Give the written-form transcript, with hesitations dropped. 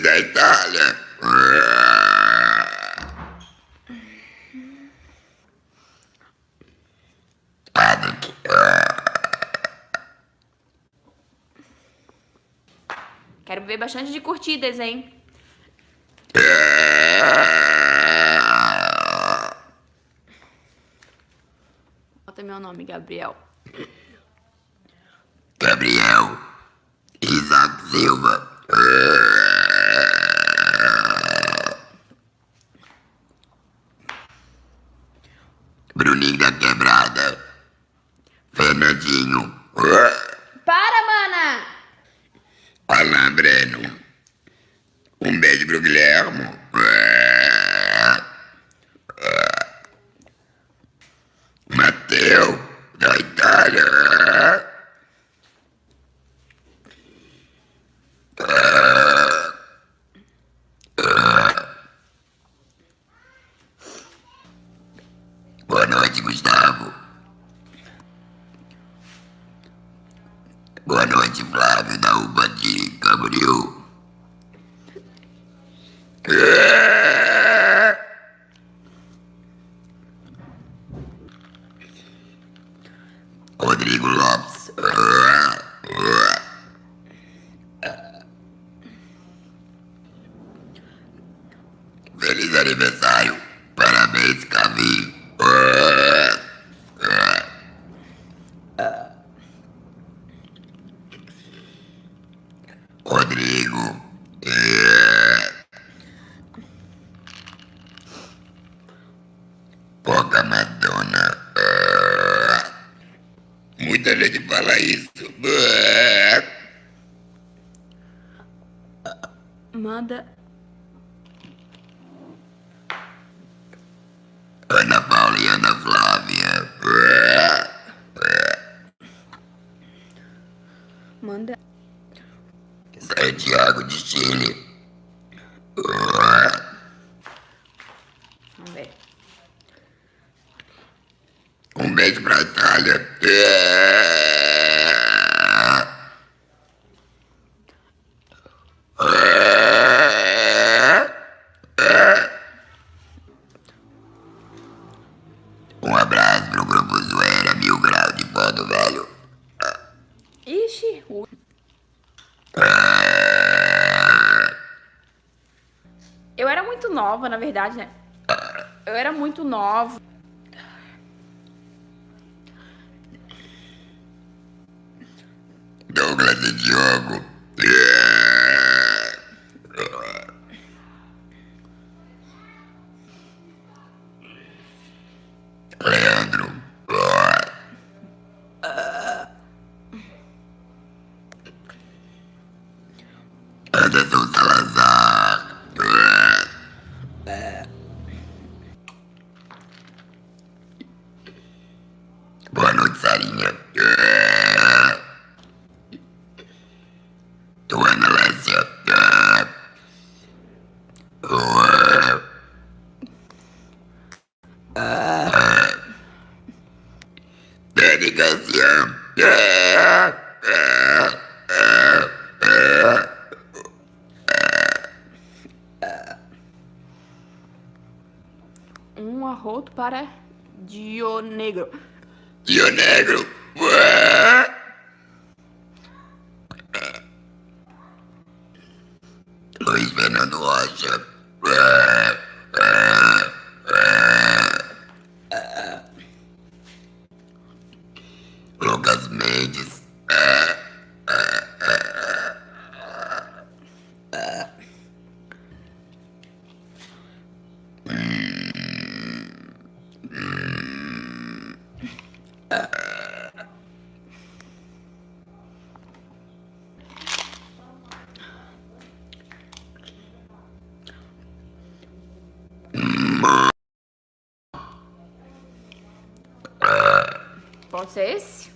da Itália. Quero ver bastante de curtidas, hein? Bota meu nome, Gabriel. Gabriel Isaac Silva. Bruninho da Quebrada. Fernandinho. Para, mana! Alain Breno. Um beijo pro Guilhermo. Mateu da Itália. Boa noite, Gustavo. Boa noite, Flávio da UPA de Camboriú. Rodrigo Lopes. Feliz aniversário. Parabéns, Cavinho. Rodrigo. Poca Madonna. Muita gente fala isso. Manda. Ana Paula e Ana Flávia. Manda. Santiago de Chile. Vamos ver. Um beijo pra Itália. Um abraço pro grupo Zoeira, 1000 graus de pó do velho. Ixi. Eu era muito nova, na verdade, né? Eu era muito nova. Douglas e Diogo. Leandro. Anderson Salazar. Boa noite, Sarinha. Tuana Lécia. Dani Garcia. Um arroto para Dionegro. Dio Negro. Luiz Fernando Rocha. Lucas Mendes. Pode ser esse?